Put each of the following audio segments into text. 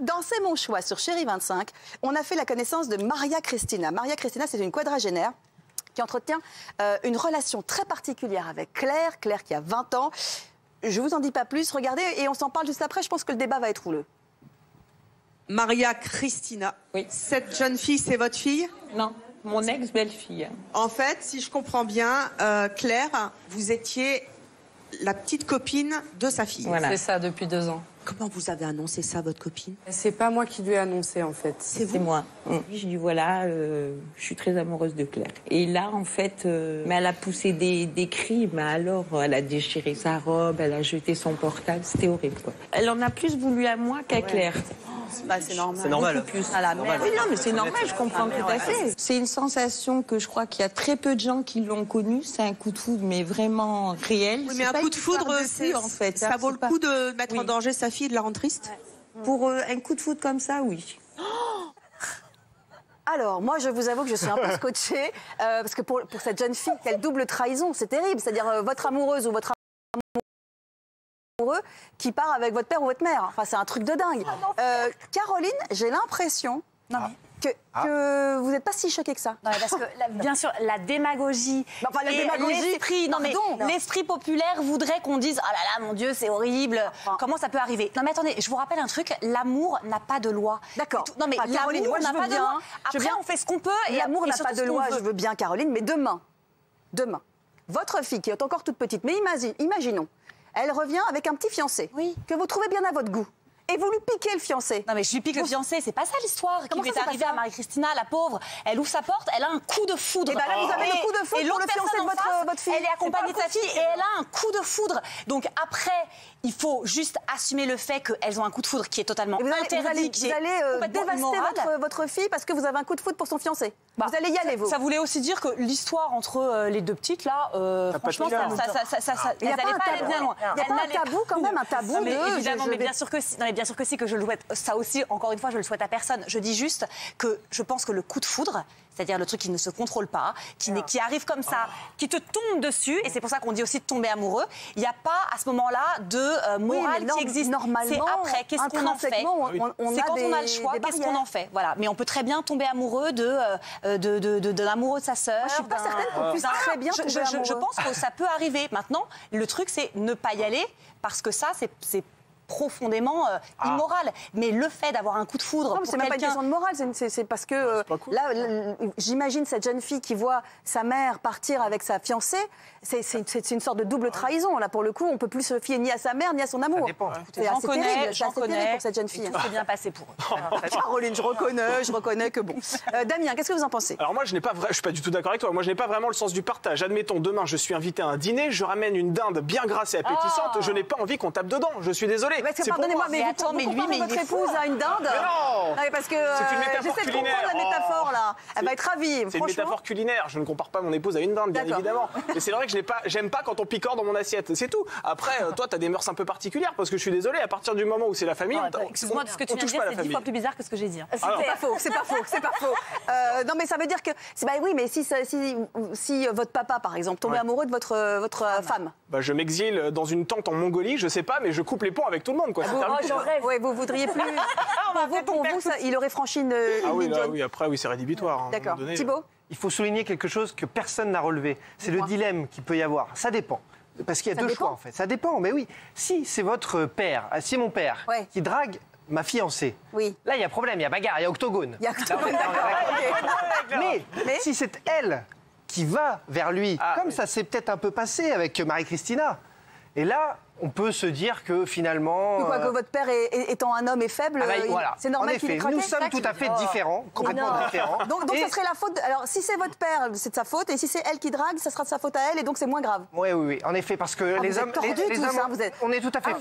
Dans C'est mon choix sur Chérie 25, on a fait la connaissance de Maria Cristina. Maria Cristina, c'est une quadragénaire qui entretient une relation très particulière avec Claire. Claire qui a 20 ans. Je vous en dis pas plus, regardez, et on s'en parle juste après. Je pense que le débat va être houleux. Maria Cristina. Oui. Cette jeune fille, c'est votre fille? Non, mon ex-belle-fille. En fait, si je comprends bien, Claire, vous étiez la petite copine de sa fille. Voilà. C'est ça, depuis 2 ans. Comment vous avez annoncé ça, votre copine? C'est pas moi qui lui ai annoncé, en fait. C'est moi. Je dis voilà, je suis très amoureuse de Claire. Et là, en fait, mais elle a poussé des cris, mais alors, elle a déchiré sa robe, elle a jeté son portable, c'était horrible, quoi. Elle en a plus voulu à moi qu'à Claire. Bah, c'est normal. C'est normal. Plus à la mère. Oui, non, mais c'est normal, je comprends tout à fait. C'est une sensation que je crois qu'il y a très peu de gens qui l'ont connue. C'est un coup de foudre, mais vraiment réel. Oui, mais un coup de foudre, en fait. ça vaut le coup de mettre en danger sa fille et de la rendre triste? Pour un coup de foudre comme ça, oui. Alors, moi, je vous avoue que je suis un peu scotchée, parce que pour cette jeune fille, quelle double trahison, c'est terrible. C'est-à-dire votre amoureuse ou votre amoureux qui part avec votre père ou votre mère. Enfin, c'est un truc de dingue. Caroline, j'ai l'impression que vous n'êtes pas si choquée que ça. Non, parce que, bien sûr, la démagogie, enfin, la démagogie, l'esprit, non mais l'esprit populaire voudrait qu'on dise « Oh là là, mon Dieu, c'est horrible, comment ça peut arriver ?» Non mais attendez, je vous rappelle un truc, l'amour n'a pas de loi. D'accord. Non mais l'amour n'a pas de loi. Après, on fait ce qu'on peut. L'amour n'a pas de loi, je veux bien, Caroline, mais demain, votre fille, qui est encore toute petite, mais imaginons, elle revient avec un petit fiancé, que vous trouvez bien à votre goût. Et vous lui piquez le fiancé. Non mais je lui pique le fiancé, c'est pas ça l'histoire qui lui est arrivée à Marie-Christina, la pauvre. Elle ouvre sa porte, elle a un coup de foudre. Et bien là, vous avez le coup de foudre pour le fiancé de votre fille. Elle est accompagnée de sa fille et elle a un coup de foudre. Donc après, il faut juste assumer le fait qu'elles ont un coup de foudre qui est totalement interdit. Vous allez dévaster votre fille parce que vous avez un coup de foudre pour son fiancé. Vous allez y aller, vous. Ça voulait aussi dire que l'histoire entre les deux petites, là, franchement, elles n'allaient pas aller bien loin. Il n'y a pas un tabou, quand même, un tabou de... Évidemment, mais bien sûr que si. Bien sûr que si, que je le souhaite. Ça aussi, encore une fois, je le souhaite à personne. Je dis juste que je pense que le coup de foudre, c'est-à-dire le truc qui ne se contrôle pas, qui arrive comme ça, qui te tombe dessus, et c'est pour ça qu'on dit aussi de tomber amoureux, il n'y a pas à ce moment-là de morale qui existe. Normalement, c'est après, qu'est-ce qu'on en fait? C'est quand on a le choix, qu'est-ce qu'on en fait? Voilà. Mais on peut très bien tomber amoureux de l'amoureux de sa sœur. Je suis pas certaine qu'on puisse très bien tomber amoureux. Je pense que ça peut arriver. Maintenant, le truc, c'est ne pas y aller, parce que ça, c'est profondément immoral. Mais le fait d'avoir un coup de foudre non, mais c'est même pas une question de morale, c'est parce que cool. Là, j'imagine cette jeune fille qui voit sa mère partir avec sa fiancée, c'est une sorte de double trahison. Là, pour le coup, on peut plus se fier ni à sa mère ni à son amour. J'en connais pour cette jeune fille. C'est bien passé pour eux. Caroline, je reconnais que bon. Damien, qu'est-ce que vous en pensez? Alors moi, je suis pas du tout d'accord avec toi. Moi, je n'ai pas vraiment le sens du partage. Admettons, demain, je suis invité à un dîner, je ramène une dinde bien grasse et appétissante. Je n'ai pas envie qu'on tape dedans. Je suis désolé. Pardonnez-moi, mais votre épouse a une dinde. Non, parce que c'est une métaphore j'essaie de culinaire. comprendre la métaphore là. Elle va être ravie. C'est une métaphore culinaire. Je ne compare pas mon épouse à une dinde, bien évidemment. Mais c'est vrai que j'aime pas quand on picore dans mon assiette. C'est tout. Après, toi, t'as des mœurs un peu particulières parce que je suis désolé. À partir du moment où c'est la famille, excuse-moi, ce que tu viens de dire, c'est 10 fois plus bizarre que ce que j'ai dit. C'est pas faux. Non, mais ça veut dire que oui, mais si votre papa, par exemple, tombait amoureux de votre femme. Bah, je m'exile dans une tente en Mongolie. Je sais pas, mais je coupe les ponts avec tout le monde, quoi. Oui, vous voudriez plus. Pour vous, ça, il aurait franchi une ligne jaune. Oui, après, c'est rédhibitoire. D'accord. Thibaut ? Il faut souligner quelque chose que personne n'a relevé. C'est le dilemme qu'il peut y avoir. Ça dépend. Parce qu'il y a deux choix, en fait. Ça dépend, mais oui. Si c'est votre père, si mon père, qui drague ma fiancée, là, il y a problème, il y a bagarre, il y a octogone. Mais si c'est elle qui va vers lui, comme ça s'est peut-être un peu passé avec Marie-Christina, et là... On peut se dire que finalement... Que votre père étant un homme est faible, voilà. c'est normal qu'il ait craqué. Nous sommes tout à fait différents, complètement différents. Donc ça serait la faute... Alors, si c'est votre père, c'est de sa faute, et si c'est elle qui drague, ça sera de sa faute à elle, et donc c'est moins grave. Oui, en effet, parce que les hommes... On est tout à fait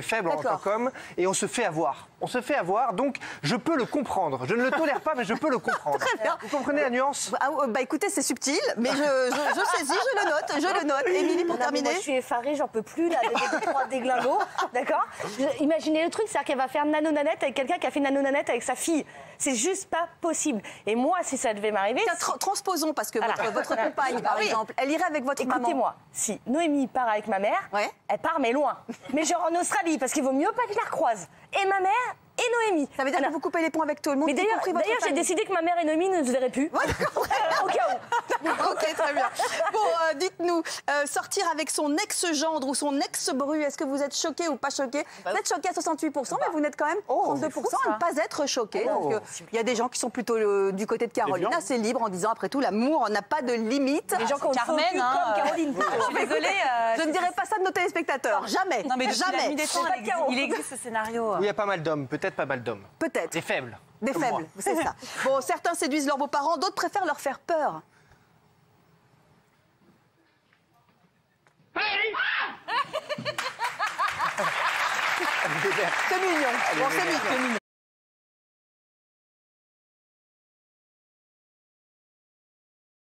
faibles, en tant qu'hommes, et on se fait avoir. Donc je peux le comprendre. Je ne le tolère pas, mais je peux le comprendre. Très bien. Vous comprenez la nuance? Écoutez, c'est subtil, mais je saisis, je le note. Émilie, pour terminer. Moi, je suis effarée, j'en peux plus, là. Des trois déglingos, d'accord? Imaginez le truc, c'est-à-dire qu'elle va faire nanonanette avec quelqu'un qui a fait nanonanette avec sa fille. C'est juste pas possible. Et moi, si ça devait m'arriver... Transposons, parce que votre compagne, par exemple, elle irait avec votre maman. Écoutez-moi, si Noémie part avec ma mère, elle part, mais loin. Mais genre en Australie, parce qu'il vaut mieux pas que je la recroise. Et ma mère, et et Noémie. Ça veut dire que vous coupez les ponts avec tout le monde. Mais d'ailleurs, j'ai décidé que ma mère et Noémie ne se verraient plus. Ouais, au cas où. Ok, très bien. Bon, dites-nous, sortir avec son ex-gendre ou son ex-bru, est-ce que vous êtes choqué ou pas choqué? Vous êtes choqué à 68%, mais vous n'êtes quand même 32% à ne pas être choqué. Donc, il y a des gens qui sont plutôt du côté de Caroline, assez libres, en disant, après tout, l'amour n'a pas de limite. Les gens qui ont Carmen, comme Caroline. Je suis désolée. Je ne dirais pas ça de nos téléspectateurs, jamais. Non, mais jamais. la nuit des temps, il existe ce scénario. Où il y a pas mal d'hommes, peut-être pas mal d'hommes. Peut-être. Des faibles. Des comme faibles, moi. c'est ça. Bon, certains séduisent leurs beaux-parents, d'autres préfèrent leur faire peur. C'est mignon. Bon, c'est mignon.